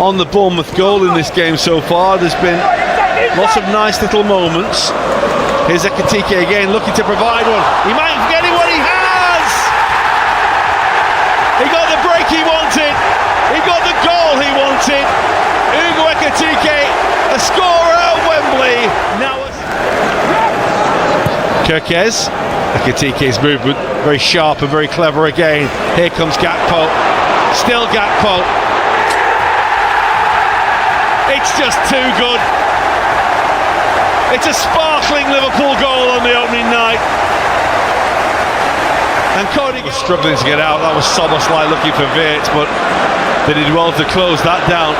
on the Bournemouth goal in this game so far. There's been lots of nice little moments. Here's Ekitike again, looking to provide one. He might be getting what he has! He got the break he wanted. He got the goal he wanted. Ugo Ekitike, a scorer at Wembley. Now Kirkez. Ekitike's movement, very sharp and very clever again. Here comes Gakpo. Still Gakpo. It's just too good. It's a sparkling Liverpool goal on the opening night. And Cody was struggling to get out. That was Soboslai looking for Wirtz, but they did well to close that down.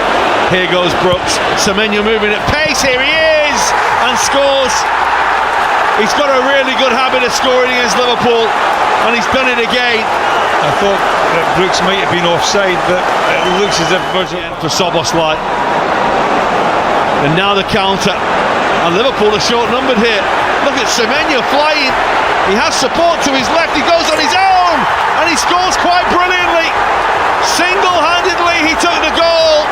Here goes Brooks. Semenyo moving at pace. Here he is! And scores. He's got a really good habit of scoring against Liverpool, and he's done it again. I thought that Brooks might have been offside, but it looks as if for Soboslai. And now the counter. And Liverpool are short-numbered here. Look at Semenyo flying. He has support to his left. He goes on his own, and he scores quite brilliantly. Single-handedly, he took the goal.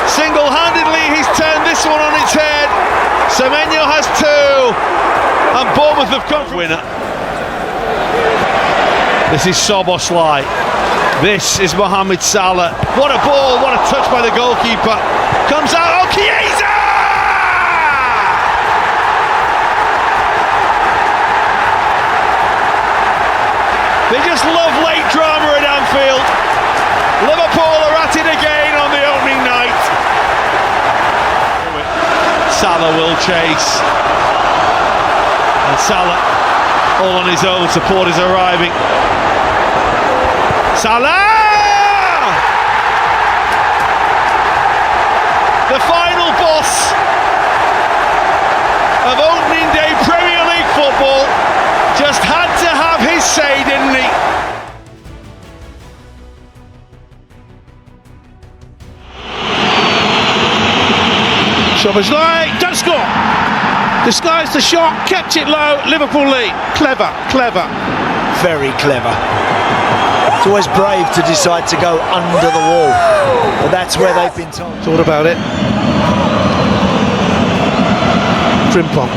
Single-handedly, he's turned this one on its head. Semenyo has two. And Bournemouth have come for winner. This is Soboslai. This is Mohamed Salah. What a ball, what a touch by the goalkeeper. Comes out, oh, Chiesa! They just love late drama at Anfield. Liverpool are at it again on the opening night. Salah will chase. And Salah, all on his own, support is arriving. Salah! The final boss of opening day Premier League football just had to have his say, didn't he? Soboslai, don't score! Disguised the shot, kept it low, Liverpool lead. Clever, clever. Very clever. It's always brave to decide to go under the wall, but that's where they've been told. Thought about it. Frimpong.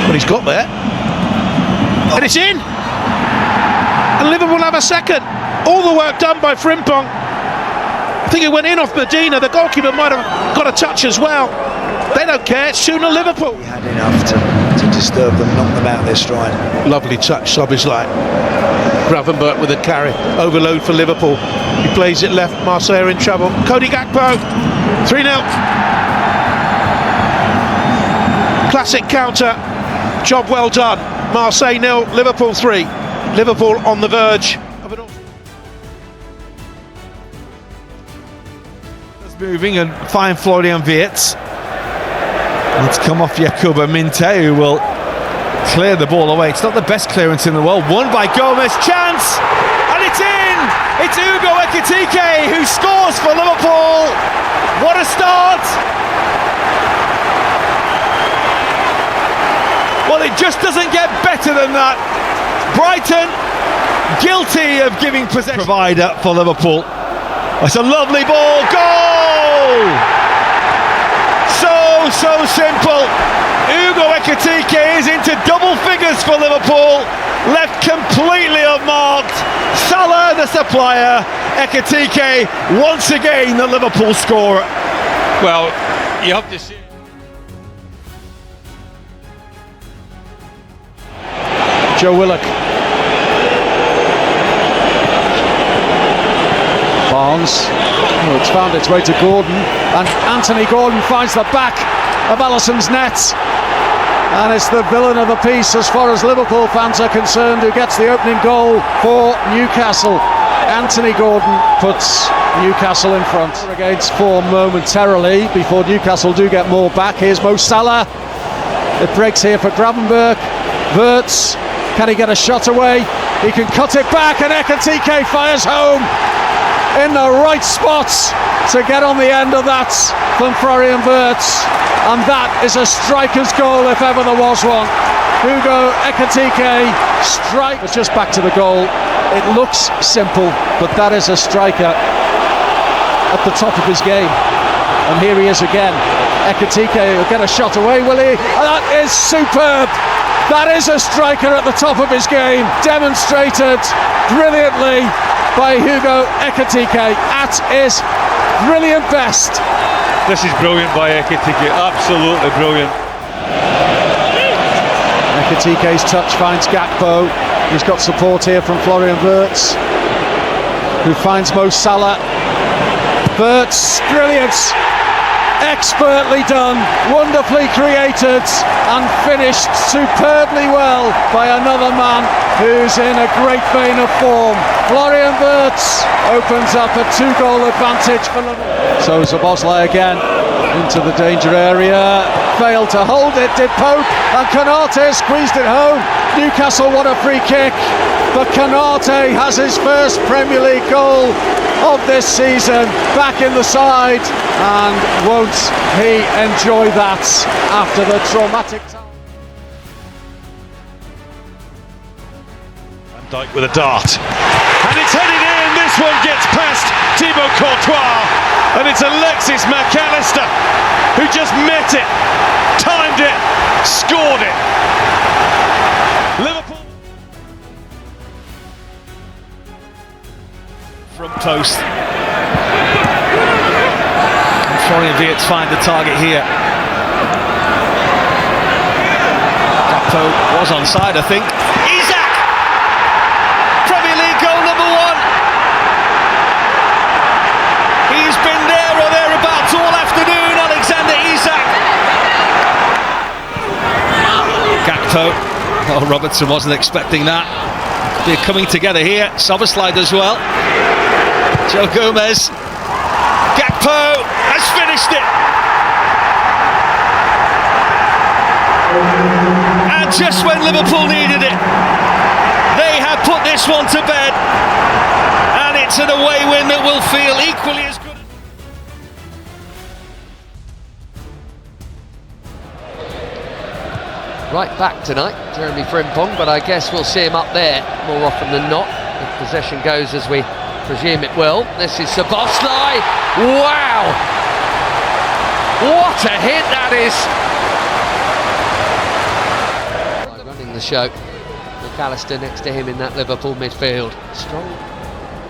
But he's got there. And it's in! And Liverpool have a second. All the work done by Frimpong. I think it went in off Medina. The goalkeeper might have got a touch as well. They don't care, it's 2-0 Liverpool. He had enough to disturb them, knock them out of their stride. Lovely touch, Soboslai. Gravenberch with a carry. Overload for Liverpool. He plays it left, Marseille are in trouble. Cody Gakpo, 3-0. Classic counter, job well done. Marseille 0, Liverpool 3. Liverpool on the verge of an... Moving and find Florian Wirtz. It's come off Yakuba Minte, who will clear the ball away. It's not the best clearance in the world. Won by Gomez. Chance! And it's in! It's Ugo Ekitike who scores for Liverpool. What a start! Well, it just doesn't get better than that. Brighton guilty of giving possession. Provider for Liverpool. It's a lovely ball. Goal! So simple. Ugo Ekitike is into double figures for Liverpool. Left completely unmarked. Salah the supplier. Ekitike once again the Liverpool scorer. well, you have to see. Joe Willock. Barnes. Oh, it's found its way to Gordon, and Anthony Gordon finds the back of Alisson's net, and it's the villain of the piece as far as Liverpool fans are concerned, who gets the opening goal for Newcastle. Anthony Gordon puts Newcastle in front. Against form momentarily before Newcastle do get more back. Here's Mo Salah. It breaks here for Gravenberch. Wirtz, can he get a shot away? He can cut it back, and Ekitike fires home in the right spots to get on the end of that from Florian Wirtz. And that is a striker's goal if ever there was one. Hugo Ekitike strike. But just back to the goal. It looks simple, but that is a striker at the top of his game. And here he is again. Ekitike will get a shot away, will he? And that is superb. That is a striker at the top of his game, demonstrated brilliantly by Hugo Ekitike at his brilliant best. This is brilliant by Ekitike, absolutely brilliant. Ekitike's touch finds Gakpo. He's got support here from Florian Wirtz, who finds Mo Salah. Wirtz, brilliant, expertly done, wonderfully created and finished superbly well by another man who's in a great vein of form. Florian Wirtz opens up a 2-goal advantage for Liverpool. So Szoboszlai again into the danger area, failed to hold it, did Pope, and Konate squeezed it home. Newcastle want a free kick, but Konate has his first Premier League goal of this season back in the side, and won't he enjoy that after the traumatic time. Van Dijk with a dart, and it's headed in. This one gets past Thibaut Courtois, and it's Alexis Mac Allister who just met it, timed it, scored it. Liverpool front post. And Florian Wirtz find the target here. Gakpo was onside, I think. Isak! Premier League goal number 1. He's been there or thereabouts all afternoon, Alexander Isak. Gakpo. Oh, Robertson wasn't expecting that. They're coming together here. Szoboszlai as well. Joe Gomez. Gakpo has finished it. And just when Liverpool needed it, they have put this one to bed. And it's an away win that will feel equally as good. Right back tonight, Jeremy Frimpong, but I guess we'll see him up there more often than not, if possession goes as we presume it will. This is Szoboszlai. Wow! What a hit that is! Running the show. McAllister next to him in that Liverpool midfield. Strong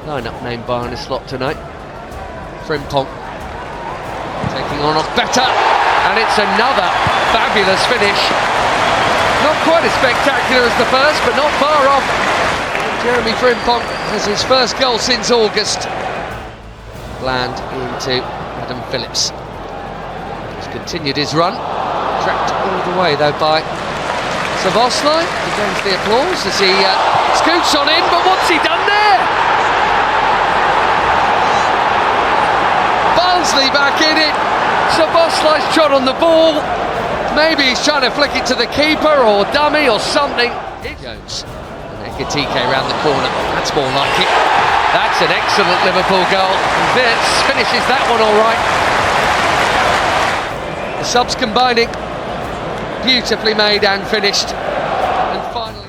line-up named Barney slot tonight. Frimpong taking on better, and it's another fabulous finish. Not quite as spectacular as the first, but not far off. Jeremy Frimpong has his first goal since August. Bland into Adam Phillips. He's continued his run. Tracked all the way though by Szoboszlai. He gains the applause as he scoots on in, but what's he done there? Barnsley back in it. Szoboszlai's shot on the ball. Maybe he's trying to flick it to the keeper or dummy or something. Jones and Ekitike round the corner. That's more like it. That's an excellent Liverpool goal. And Wirtz finishes that one all right. The subs combining. Beautifully made and finished. And finally,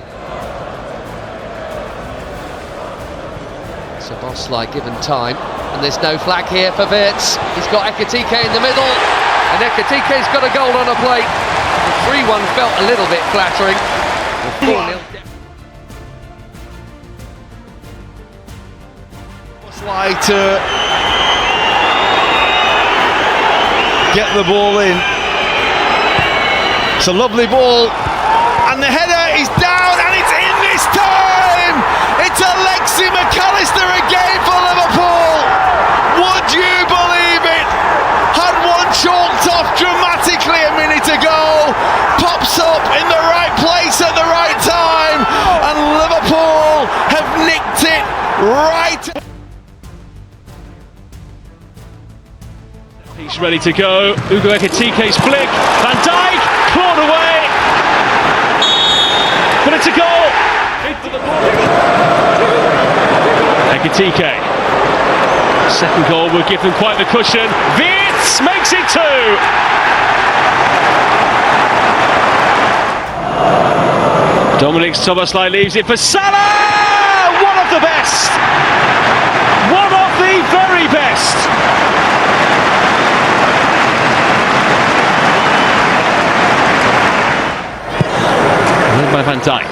Szoboszlai given time. And there's no flag here for Wirtz. He's got Ekitike in the middle. And Ekitike's got a goal on a plate. The 3-1 felt a little bit flattering. 4-0. Like to get the ball in. It's a lovely ball. And the header is down and it's in this time! It's Alexis Mac Allister again for Liverpool! Would you believe it? Had one chalked off dramatically a minute ago, pops up in the right place at the right time, and Liverpool have nicked it right. He's ready to go. Hugo Ekitike's flick. Van Dijk clawed away, but it's a goal. Into the ball. Ekitike. Second goal will give them quite the cushion. Wirtz makes it 2. Dominic Szoboszlai leaves it for Salah! One of the best! One of the very best! Led by Van Dijk.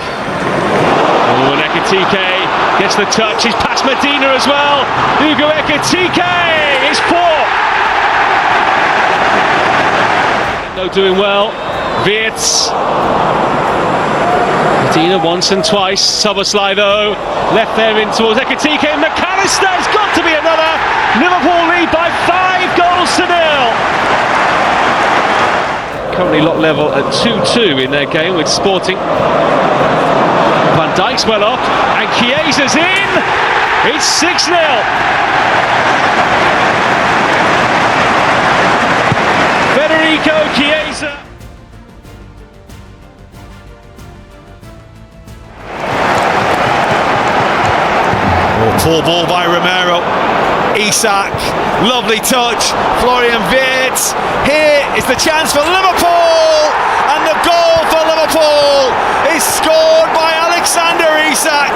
Oh, and Ekitike gets the touch. He's past Medina as well. Hugo Ekitike is 4. No, doing well. Wirtz. Medina once and twice. Szoboszlai though, left there in towards Ekitike. McAllister, it's got to be another. Liverpool lead by 5 goals to 0. Currently lot level at 2-2 in their game with Sporting. Van Dijk's well off, and Chiesa's in. It's 6-0. Federico Chiesa. Poor ball by Romero. Isak, lovely touch. Florian Wirtz. Here is the chance for Liverpool, and the goal for Liverpool is scored by Alexander Isak.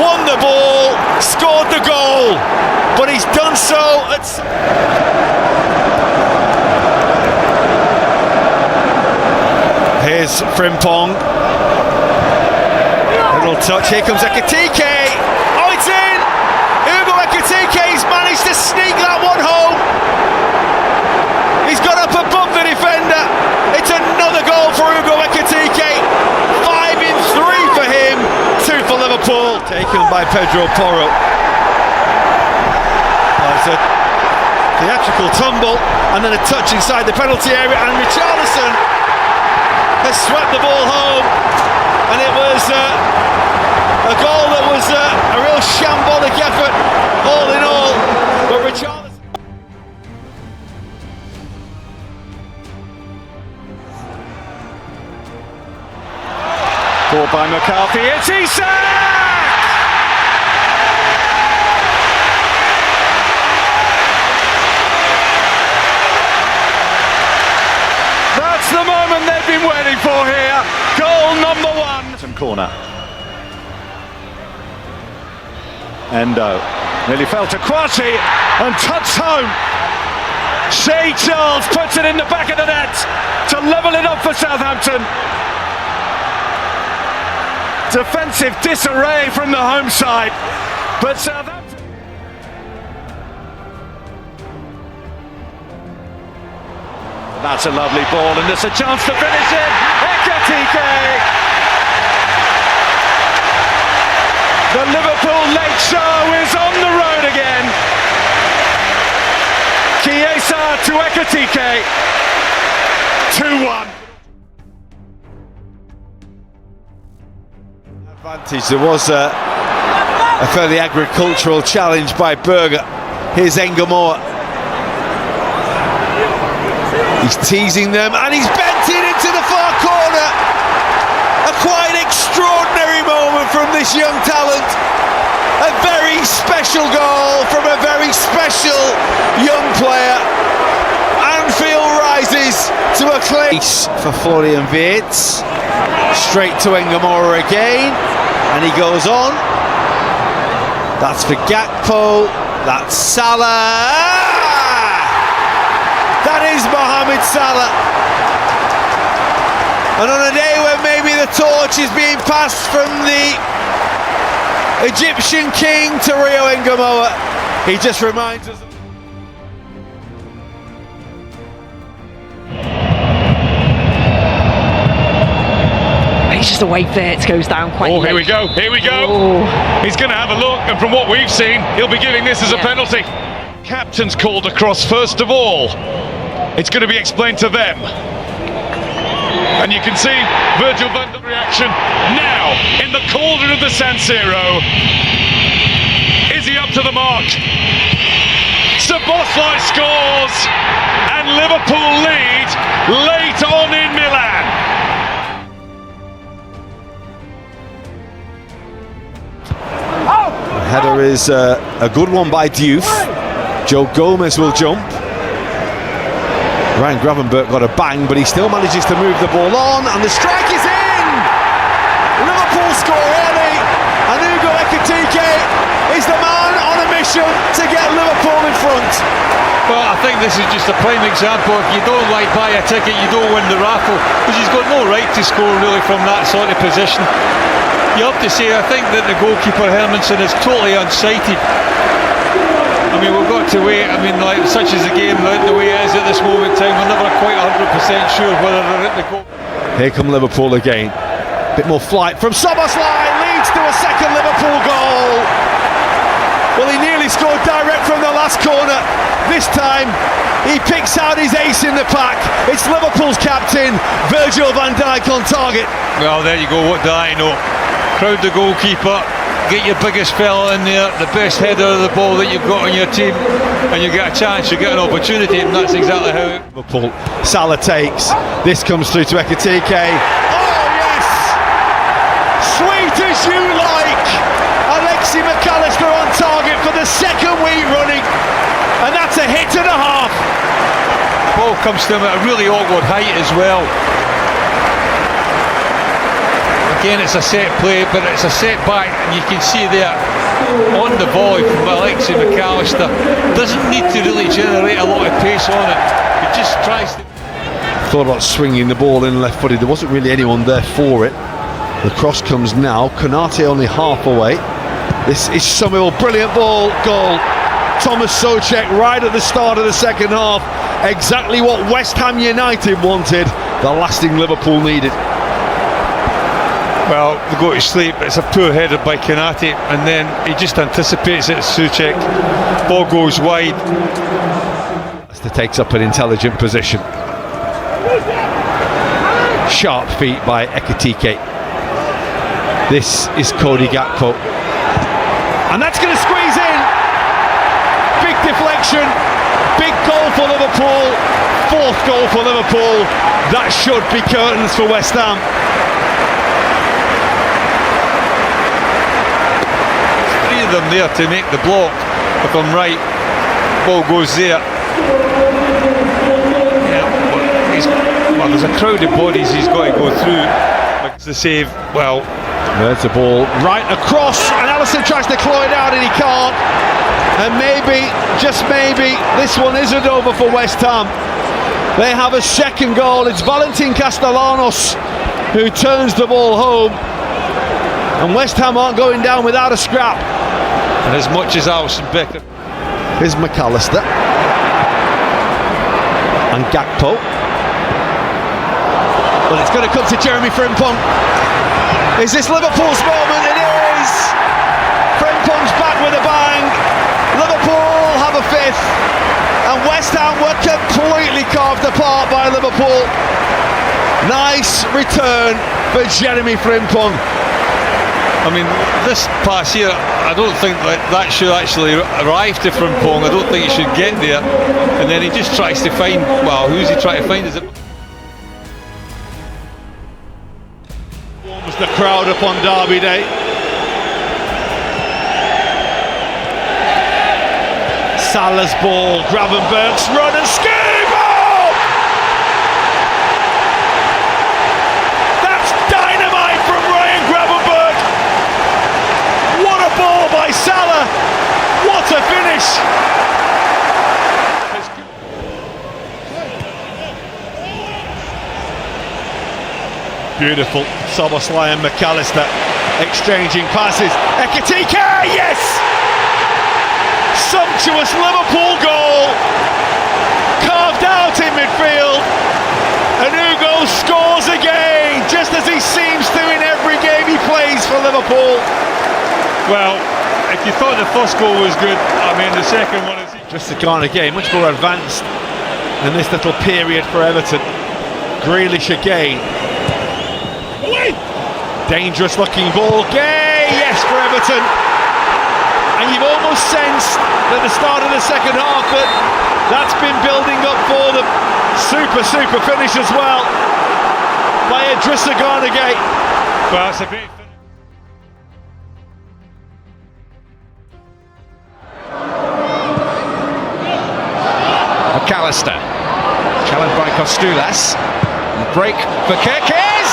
Won the ball, scored the goal, but he's done so at... Here's Frimpong. Little touch. Here comes Ekitike. Oh, it's in! Hugo Ekitike's managed to sneak that one home. He's got up above the defender. It's another goal for Hugo Ekitike. 5 in 3 for him. 2 for Liverpool. Taken by Pedro Porro. Oh, it's a theatrical tumble, and then a touch inside the penalty area, and Richarlison has swept the ball home, and it was a goal that was a real shambolic effort, all in all. But Richarlison. Ball by McCarthy, it's Isak! That's the moment they've been waiting for here. Goal number 1. Some corner. Endo nearly fell to Kwasi and touched home. Shea Charles puts it in the back of the net to level it up for Southampton. Defensive disarray from the home side, but Southampton. That's a lovely ball, and there's a chance to finish it. Ekitike! The Liverpool late show is on the road again. Chiesa to Ekitike. 2-1. Advantage. There was a fairly agricultural challenge by Berger. Here's Engamoa. He's teasing them, and he's bent it into the far corner. A quite extraordinary moment from this young talent. A very special goal from a very special young player. Anfield rises to a place for Florian Wirtz. Straight to Engamoa again, and he goes on. That's for Gakpo. That's Salah. That is Mohamed Salah. And on a day when maybe the torch is being passed from the Egyptian king to Rio Engamoa, he just reminds us. It's just the way Wirtz goes down quite late. Here we go, here we go. Oh. He's going to have a look, and from what we've seen, he'll be giving this as a penalty. Captain's called across first of all. It's going to be explained to them. And you can see Virgil van Dijk's reaction now in the cauldron of the San Siro. Is he up to the mark? Szoboszlai scores, and Liverpool lead late on in Milan. Header is a good one by Diouf. Joe Gomez will jump. Ryan Gravenberch got a bang, but he still manages to move the ball on, and the strike is in! Liverpool score early, and Hugo Ekitike is the man on a mission to get Liverpool in front. Well, I think this is just a prime example. If you don't buy a ticket, you don't win the raffle, because he's got no right to score really from that sort of position. You have to say, I think that the goalkeeper Hermansen is totally unsighted. I mean, we've got to wait. I mean, like, such as the game, the way it is at this moment in time, we're never quite 100% sure whether they're at the goal. Here come Liverpool again. Bit more flight from Szoboszlai, leads to a second Liverpool goal. Well, he nearly scored direct from the last corner. This time, he picks out his ace in the pack. It's Liverpool's captain, Virgil van Dijk, on target. Well, there you go. What do I know? Crowd the goalkeeper. Get your biggest fella in there, the best header of the ball that you've got on your team, and you get a chance, you get an opportunity, and that's exactly how Liverpool. Salah takes. This comes through to Ekitike. Oh yes! Sweet as you like! Alexi McAllister on target for the second week running, and that's a hit and a half. The ball comes to him at a really awkward height as well. Again, it's a set play, but it's a set back, and you can see there on the volley from Alexi McAllister. Doesn't need to really generate a lot of pace on it. He just tries to. Thought about swinging the ball in left footed. There wasn't really anyone there for it. The cross comes now. Konate only half away. This is Summerall. Brilliant ball. Goal. Thomas Souček right at the start of the second half. Exactly what West Ham United wanted. The lasting Liverpool needed. Well, they go to sleep. It's a poor header by Konate, and then he just anticipates it. Souček. Ball goes wide. Leicester takes up an intelligent position. Sharp feet by Ekitike. This is Cody Gakpo, and that's going to squeeze in. Big deflection. Big goal for Liverpool. Fourth goal for Liverpool. That should be curtains for West Ham. Them there to make the block, if I'm right. Ball goes there. Yeah, well, there's a crowd of bodies he's got to go through. Makes the save. Well, there's the ball right across, and Alisson tries to claw it out, and he can't. And maybe, just maybe, this one isn't over for West Ham. They have a second goal. It's Valentin Castellanos who turns the ball home, and West Ham aren't going down without a scrap. And as much as Alisson Becker. Here's McAllister and Gakpo. Well, it's going to come to Jeremy Frimpong. Is this Liverpool's moment? It is! Frimpong's back with a bang. Liverpool have a fifth, and West Ham were completely carved apart by Liverpool. Nice return for Jeremy Frimpong. I mean, this pass here, I don't think that should actually arrive to Frimpong. I don't think he should get there. And then he just tries to find, well, who's he trying to find? Is it? Warms the crowd up on Derby Day. Salah's ball, Gravenberch's run and scheme! Oh! That's dynamite from Ryan Gravenberch! What a ball by Salah! What a finish! Beautiful. Szoboszlai and McAllister exchanging passes. Ekitike, yes! Sumptuous Liverpool goal, carved out in midfield, and Hugo scores again, just as he seems to in every game he plays for Liverpool. Well, if you thought the first goal was good, I mean the second one is just the kind of game, much more advanced in this little period for Everton. Grealish again. Dangerous looking ball, Gay, yes for Everton. And you've almost sensed at the start of the second half that that's been building up for them. Super finish as well by Idrissa Gana Gueye. well, that's a bit. McAllister. Challenged by Kostulas. Break for Kirkes.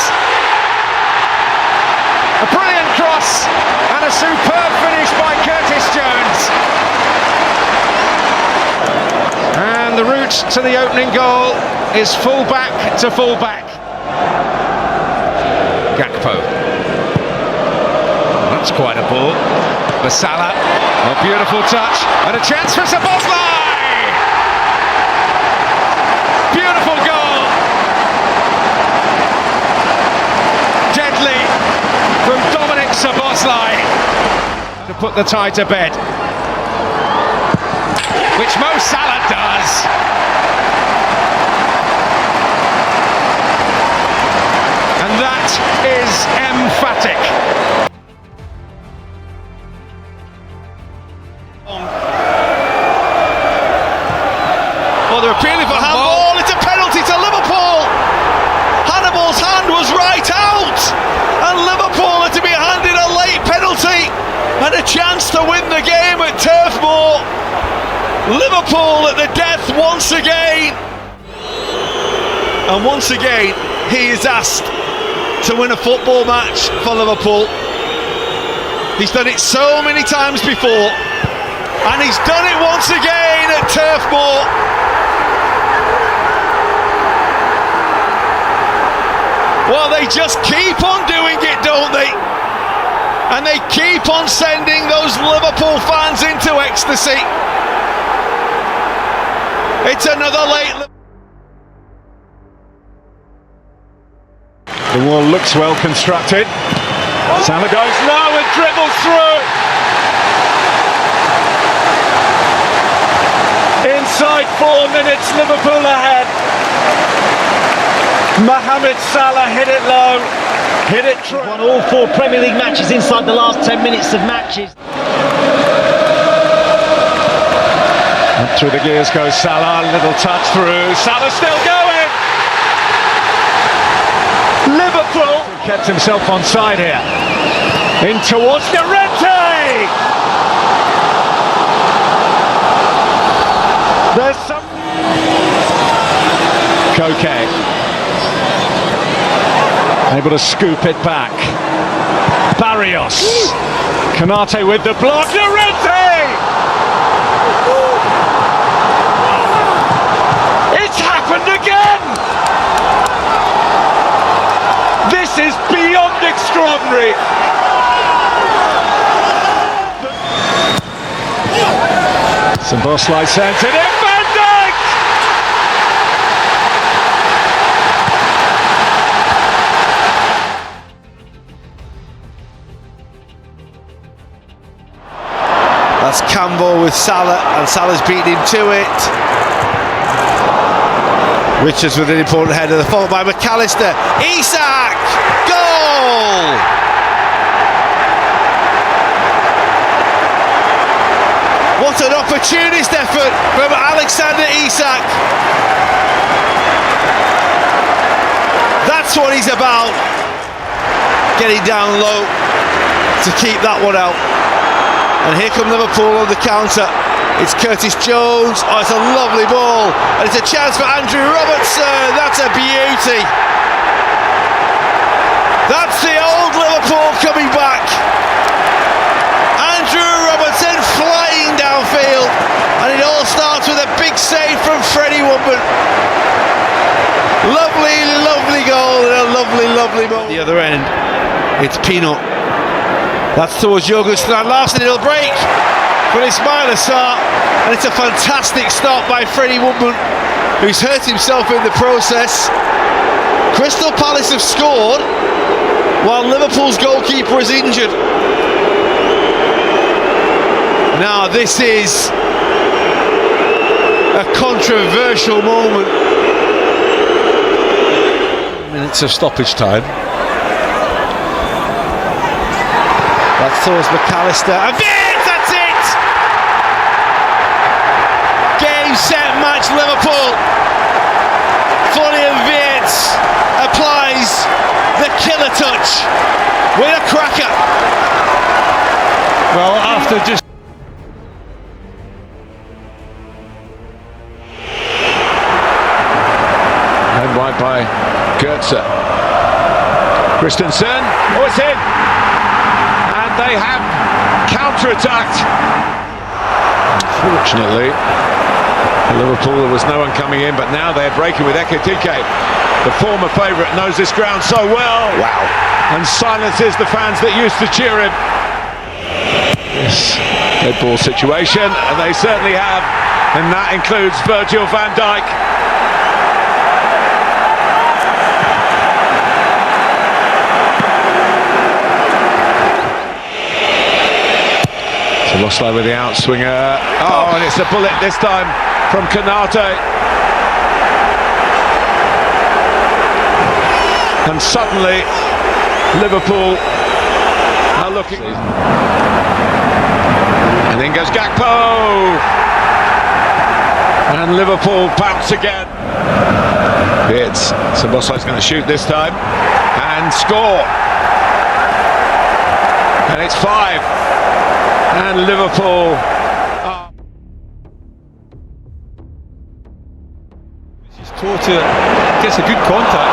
A brilliant cross and a superb finish by Curtis Jones. And the route to the opening goal is full-back to full-back. Gakpo. That's quite a ball. For Salah. A beautiful touch and a chance for Szoboszlai. Beautiful goal. Deadly from Dominic Szoboszlai to put the tie to bed, which Mo Salah does. And that is emphatic. Well, they're appealing for handball. It's a penalty to Liverpool. Hannibal's hand was right out, and Liverpool are to be handed a late penalty and a chance to win the game at Turf Moor. Liverpool at the death once again. And once again, he is asked to win a football match for Liverpool. He's done it so many times before, and he's done it once again at Turf Moor. Well, they just keep on doing it, don't they? And they keep on sending those Liverpool fans into ecstasy. It's another late... The wall looks well constructed. Salah goes low and dribbles through. Inside 4 minutes, Liverpool ahead. Mohamed Salah hit it low, hit it true. Won all 4 Premier League matches inside the last 10 minutes of matches. Up through the gears goes Salah, little touch through. Salah still going. Liverpool kept himself onside here. In towards Llorente. There's some. Koke. Able to scoop it back. Barrios. Canate with the block. Llorente! It's happened again! This is beyond extraordinary. Szoboszlai sent it in. That's Campbell with Salah, and Salah's beaten him to it. Richards with an important header, followed by McAllister. Isak! Goal! What an opportunist effort from Alexander Isak. That's what he's about. Getting down low to keep that one out. And here come Liverpool on the counter. It's Curtis Jones. Oh, it's a lovely ball. And it's a chance for Andrew Robertson. That's a beauty. That's the old Liverpool coming back. Andrew Robertson flying downfield. And it all starts with a big save from Freddie Woodman. Lovely, lovely goal and a lovely, lovely moment. The other end, it's Pino. That's towards Jürgen Larsen, it'll break for Ismail Assar, and it's a fantastic stop by Freddie Woodman, who's hurt himself in the process. Crystal Palace have scored while Liverpool's goalkeeper is injured. Now this is a controversial moment. Minutes of stoppage time. That's towards McAllister. And Vince, that's it! Game, set, match, Liverpool. Florian Wirtz applies the killer touch with a cracker. Well, after just answer. Christensen, oh, it's in! And they have counter-attacked. Unfortunately, Liverpool, there was no one coming in, but now they're breaking with Ekitike. The former favourite knows this ground so well. Wow. And silences the fans that used to cheer him. Yes, dead ball situation, and they certainly have, and that includes Virgil van Dijk. Losley with the outswinger. Oh, and it's a bullet this time from Kanate. And suddenly, Liverpool are looking. And in goes Gakpo. And Liverpool bounce again. It's Soboslai's going to shoot this time and score. And it's 5. And Liverpool She's taught to gets a good contact.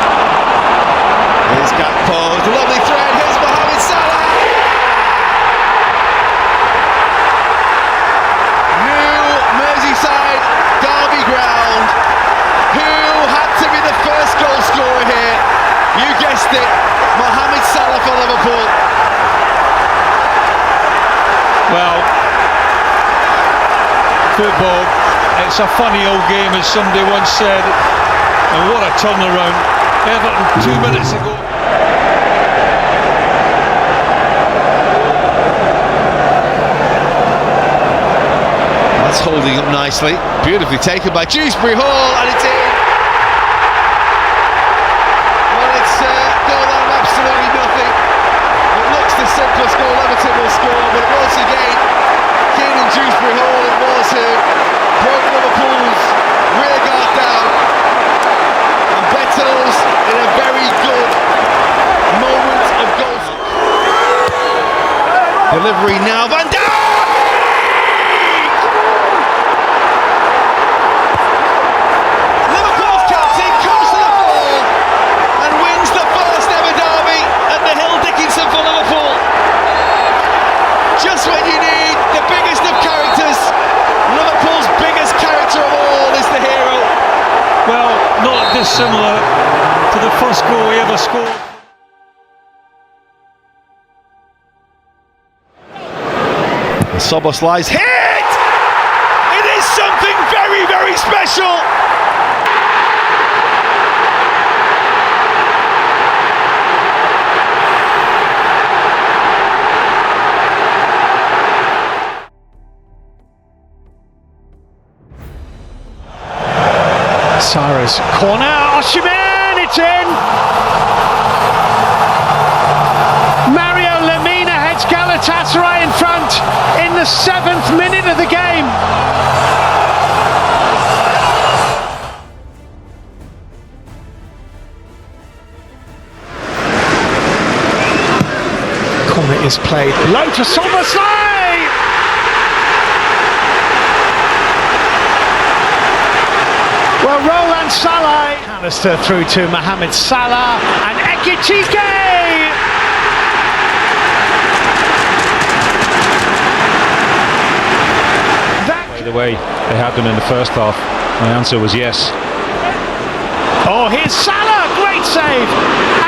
Here's Gakpo, lovely thread, here's Mohamed Salah! New Merseyside derby ground. Who had to be the first goal scorer here? You guessed it, Mohamed Salah for Liverpool. Well, football, it's a funny old game, as somebody once said, and what a turnaround. Everton 2 minutes ago. That's holding up nicely, beautifully taken by Dewsbury Hall, and it's in. Well, it's a goal out of absolutely nothing. It looks the simplest goal Everton will score, but once again, Keenan Dewsbury Hall it was who broke Liverpool's rear guard down, and Beto's in a very good moment of goal. Delivery now, Van Dijk! Liverpool's captain comes to the ball and wins the first ever derby at the Hill Dickinson for Liverpool. Just when you need the biggest of characters, Liverpool's biggest character of all is the hero. Well, not dissimilar to the first goal he ever scored. Soboslai's hit! It is something very, very special! Cyrus, corner, Osimhen, it's in! Mario Lemina heads Galatasaray in front in the 7th minute of the game. Corner is played low to Soboslai! Well, Roland Salah, Alistair through to Mohamed Salah and Ekitike! The way they had done in the first half, my answer was yes. Oh, here's Salah, great save,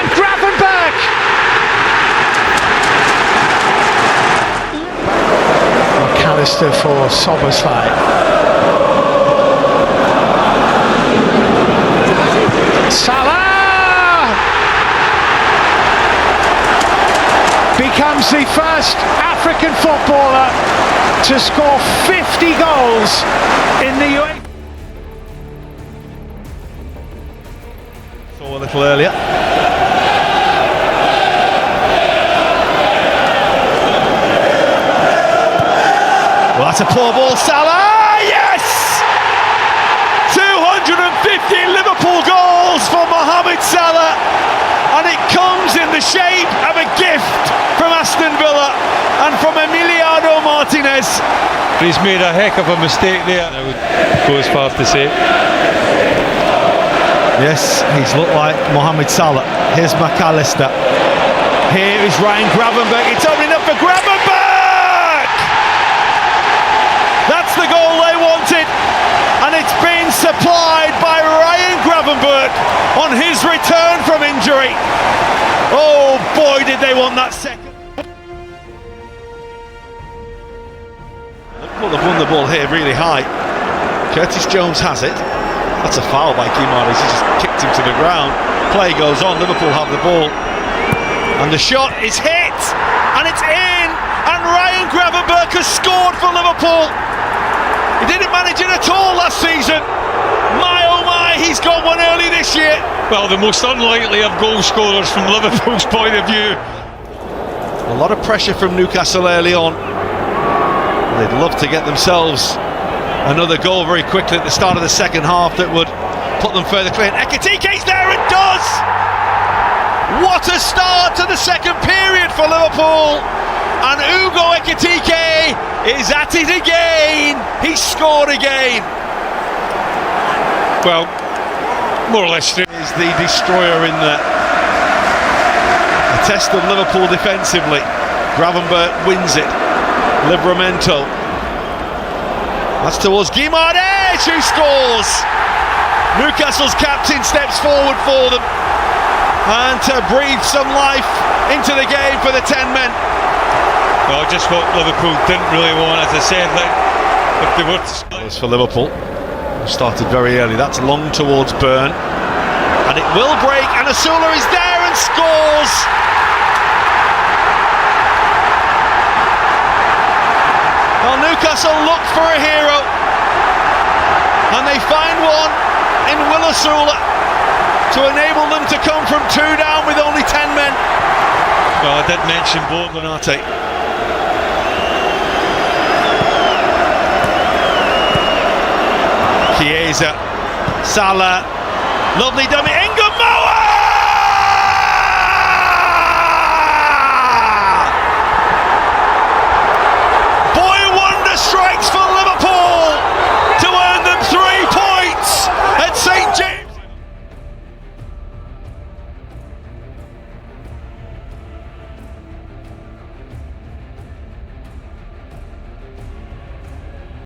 and Gravenberg! McAllister for Soboslai. Salah becomes the first African footballer to score 50 goals in the UEFA. Saw a little earlier. Well, that's a poor ball, Salah! Yes! 250 Liverpool goals for Mohamed Salah, and it comes in the shape of a gift from Aston Villa and from Emiliano Martinez. He's made a heck of a mistake there. I would go as far as to say. Yes, he's looked like Mohamed Salah. Here's McAllister. Here is Ryan Gravenberch. It's opening up for Gravenberch! That's the goal they wanted. And it's been supplied by Ryan Gravenberch on his return from injury. Oh boy, did they want that second. Liverpool have won the ball here really high. Curtis Jones has it. That's a foul by Guimaraes. He just kicked him to the ground. Play goes on. Liverpool have the ball. And the shot is hit. And it's in. And Ryan Gravenberch has scored for Liverpool. He didn't manage it at all last season. My oh my, he's got one early this year. Well, the most unlikely of goal scorers from Liverpool's point of view. A lot of pressure from Newcastle early on. They'd love to get themselves another goal very quickly at the start of the second half that would put them further clear. Ekitike's there and does! What a start to the second period for Liverpool! And Ugo Ekitike is at it again! He scored again! Well, more or less. Is the destroyer in there. A test of Liverpool defensively. Gravenberch wins it. Livramento. That's towards Guimaraes, who scores! Newcastle's captain steps forward for them and to breathe some life into the game for the 10 men. Well, just what Liverpool didn't really want, as I said, if they were to... As for Liverpool, started very early. That's long towards Burn, and it will break, and Asula is there and scores! Well, Newcastle look for a hero, and they find one in Will Asula to enable them to come from 2 down with only 10 men. Well, I did mention Bournemouth. Chiesa, Salah, lovely dummy.